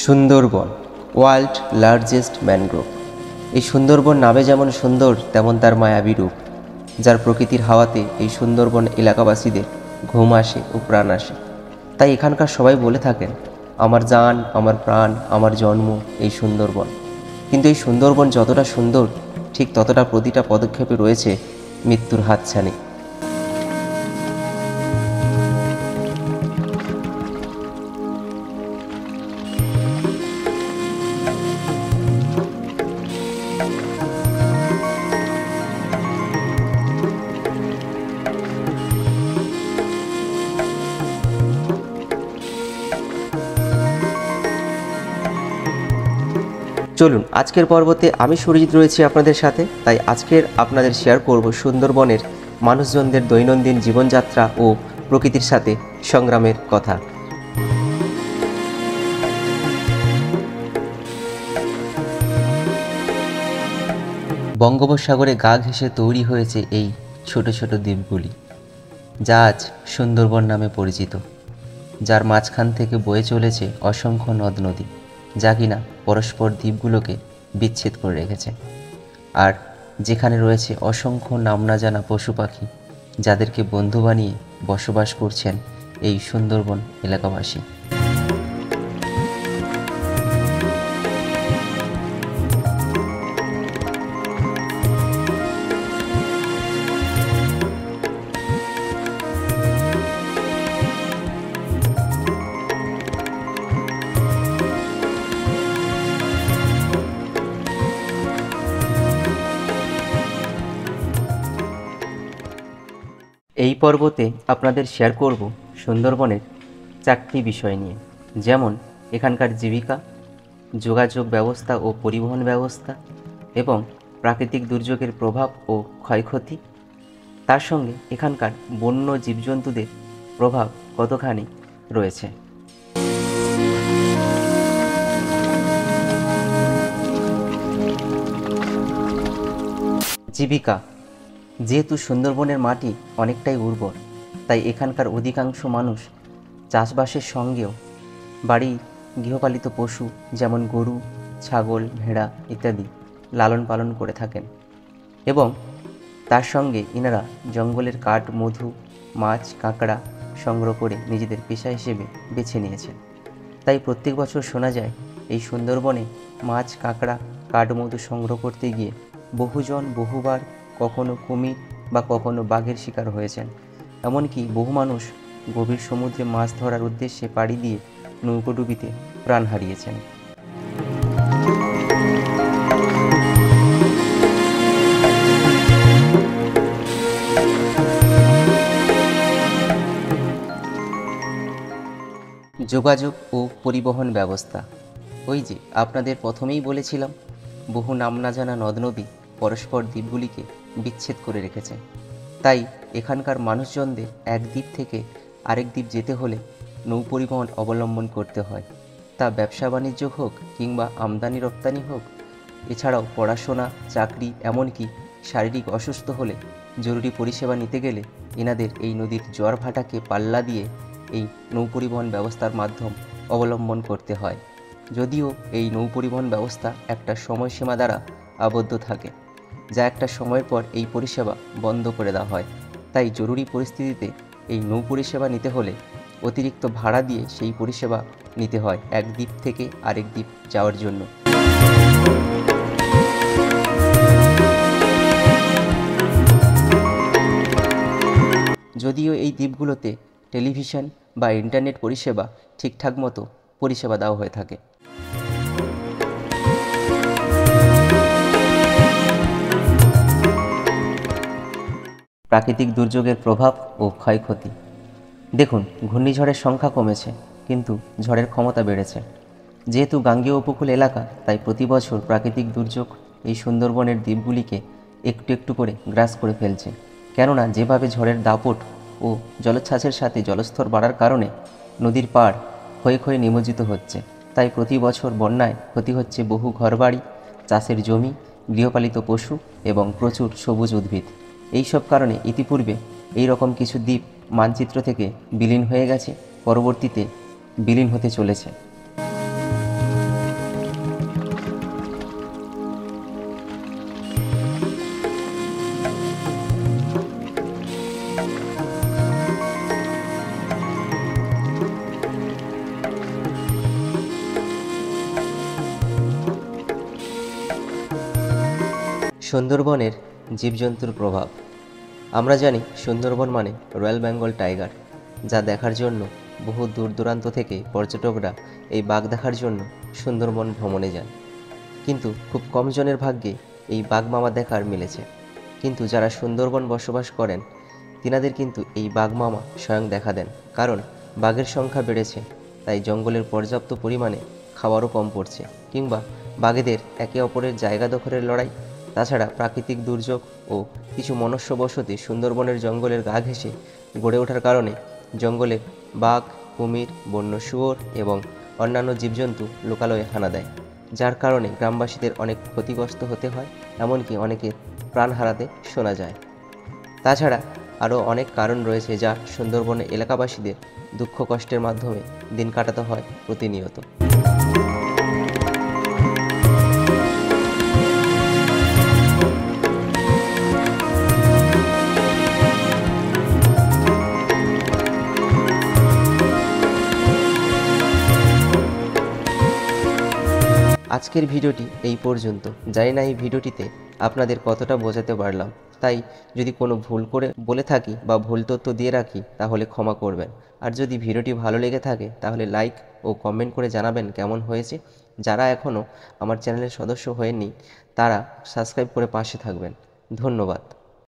Sundarban world largest mangrove. এই সুন্দরবন নামে যেমন সুন্দর তেমন তার মায়াবী রূপ, যার প্রকৃতির হাওয়াতে এই সুন্দরবন এলাকাবাসীদের ঘুম আসে ও প্রাণ আসে। তাই এখানকার সবাই বলে থাকেন, আমার জান, আমার প্রাণ, আমার জন্ম এই সুন্দরবন। কিন্তু এই সুন্দরবন যতটা সুন্দর, ঠিক ততটা প্রতিটা পদক্ষেপে রয়েছে মৃত্যুর হাতছানি। চলুন, আজকের পর্বতে আমি সুরজিৎ রয়েছি আপনাদের সাথে। তাই আজকের আপনাদের শেয়ার করব সুন্দরবনের মানুষজনদের দৈনন্দিন জীবনযাত্রা ও প্রকৃতির সাথে সংগ্রামের কথা। বঙ্গোপসাগরে গা ঘেঁষে তৈরি হয়েছে এই ছোট ছোট দ্বীপগুলি, যা আজ সুন্দরবন নামে পরিচিত, যার মাঝখান থেকে বয়ে চলেছে অসংখ্য নদ নদী, যা কিনা পরস্পর দ্বীপগুলোকে বিচ্ছেদ করে রেখেছে। আর যেখানে রয়েছে অসংখ্য নাম না জানা পশু পাখি, যাদেরকে বন্ধু বানিয়ে বসবাস করছেন এই সুন্দরবন এলাকাবাসী। এই পর্বতে আপনাদের শেয়ার করব সুন্দরবনের 4টি বিষয় নিয়ে, যেমন এখানকার জীবিকা, যোগাযোগ ব্যবস্থা ও পরিবহন ব্যবস্থা, এবং প্রাকৃতিক দুর্যোগের প্রভাব ও ক্ষয়ক্ষতি। তার সঙ্গে এখানকার বন্য জীবজন্তুদের প্রভাব কতখানি রয়েছে। জীবিকা। যেহেতু সুন্দরবনের মাটি অনেকটাই উর্বর, তাই এখানকার অধিকাংশ মানুষ চাষবাসের সঙ্গেও বাড়ির গৃহপালিত পশু যেমন গরু, ছাগল, ভেড়া ইত্যাদি লালন পালন করে থাকেন, এবং তার সঙ্গে ইনারা জঙ্গলের কাঠ, মধু, মাছ, কাঁকড়া সংগ্রহ করে নিজেদের পেশা হিসেবে বেছে নিয়েছেন। তাই প্রত্যেক বছর শোনা যায় এই সুন্দরবনে মাছ, কাঁকড়া, কাঠ, মধু সংগ্রহ করতে গিয়ে বহুজন বহুবার কখনো কুমির বা কখনো বাঘের শিকার হয়েছেন। এমনকি বহু মানুষ গভীর সমুদ্রে মাছ ধরার উদ্দেশ্যে পাড়ি দিয়ে নৌকোডুবিতে প্রাণ হারিয়েছেন। যোগাযোগ ও পরিবহন ব্যবস্থা। ওই যে আপনাদের প্রথমেই বলেছিলাম, বহু নাম না জানা নদ নদী পরস্পর দ্বীপগুলিকে বিচ্ছেদ করে রেখেছে। তাই এখানকার মানুষজনদের এক দ্বীপ থেকে আরেক দ্বীপ যেতে হলে নৌ পরিবহন অবলম্বন করতে হয়। তা ব্যবসা বাণিজ্য হোক কিংবা আমদানি রপ্তানি হোক, এছাড়াও পড়াশোনা, চাকরি, এমনকি শারীরিক অসুস্থ হলে জরুরি পরিষেবা নিতে গেলে এনাদের এই নদীর জোয়ার ভাটাকে পাল্লা দিয়ে এই নৌ পরিবহন ব্যবস্থার মাধ্যম অবলম্বন করতে হয়। যদিও এই নৌ পরিবহন ব্যবস্থা একটা সময়সীমা দ্বারা আবদ্ধ থাকে, যা একটা সময়ের পর এই পরিষেবা বন্ধ করে দেওয়া হয়। তাই জরুরি পরিস্থিতিতে এই নৌ পরিষেবা নিতে হলে অতিরিক্ত ভাড়া দিয়ে সেই পরিষেবা নিতে হয় এক দ্বীপ থেকে আরেক দ্বীপ যাওয়ার জন্য। যদিও এই দ্বীপগুলোতে টেলিভিশন বা ইন্টারনেট পরিষেবা ঠিকঠাক মতো পরিষেবা দেওয়া হয়ে থাকে। প্রাকৃতিক দুর্যোগের প্রভাব ও ক্ষয়ক্ষতি। দেখুন, ঘূর্ণিঝড়ের সংখ্যা কমেছে, কিন্তু ঝড়ের ক্ষমতা বেড়েছে। যেহেতু গাঙ্গেয় উপকূল এলাকা, তাই প্রতি বছর প্রাকৃতিক দুর্যোগ এই সুন্দরবনের দ্বীপগুলিকে একটু একটু করে গ্রাস করে ফেলছে। কেননা যেভাবে ঝড়ের দাপট ও জলোচ্ছ্বাসের সাথে জলস্তর বাড়ার কারণে নদীর পাড় ক্ষয়ে ক্ষয়ে নিমজ্জিত হচ্ছে। তাই প্রতি বছর বন্যায় ক্ষতি হচ্ছে বহু ঘরবাড়ি, চাষের জমি, গৃহপালিত পশু এবং প্রচুর সবুজ উদ্ভিদ। এই সব কারণে ইতিপূর্বে এই রকম কিছু দ্বীপ মানচিত্র থেকে বিলীন হয়ে গেছে, পরবর্তীতে বিলীন হতে চলেছে। সুন্দরবনের জীবজন্তুর প্রভাব। আমরা জানি সুন্দরবন মানে রয়্যাল বেঙ্গল টাইগার, যা দেখার জন্য বহু দূর দূরান্ত থেকে পর্যটকরা এই বাঘ দেখার জন্য সুন্দরবন ভ্রমণে যান। কিন্তু খুব কম জনের ভাগ্যে এই বাঘ মামা দেখার মিলেছে। কিন্তু যারা সুন্দরবন বসবাস করেন তিনাদের কিন্তু এই বাঘ মামা স্বয়ং দেখা দেন, কারণ বাঘের সংখ্যা বেড়েছে, তাই জঙ্গলের পর্যাপ্ত পরিমাণে খাবারও কম পড়ছে, কিংবা বাঘেদের একে অপরের জায়গা দখলের লড়াই, তাছাড়া প্রাকৃতিক দুর্যোগ ও কিছু মনুষ্যবসতি সুন্দরবনের জঙ্গলের গা ঘেঁষে গড়ে ওঠার কারণে জঙ্গলে বাঘ, কুমির, বন্য শুয়োর এবং অন্যান্য জীবজন্তু লোকালয়ে হানা দেয়, যার কারণে গ্রামবাসীদের অনেক ক্ষতিগ্রস্ত হতে হয়, এমনকি অনেকের প্রাণ হারাতে শোনা যায়। তাছাড়া আরও অনেক কারণ রয়েছে যা সুন্দরবনের এলাকাবাসীদের দুঃখ কষ্টের মাধ্যমে দিন কাটাতে হয় প্রতিনিয়ত। আজকের ভিডিওটি এই পর্যন্ত। জানি না এই ভিডিওটিতে আপনাদের কতটা বোঝাতে পারলাম, তাই যদি কোনো ভুল করে বলে থাকি বা ভুল তথ্য দিয়ে রাখি তাহলে ক্ষমা করবেন। আর যদি ভিডিওটি ভালো লেগে থাকে তাহলে লাইক ও কমেন্ট করে জানাবেন কেমন হয়েছে। যারা এখনও আমার চ্যানেলের সদস্য হয়নি তারা সাবস্ক্রাইব করে পাশে থাকবেন। ধন্যবাদ।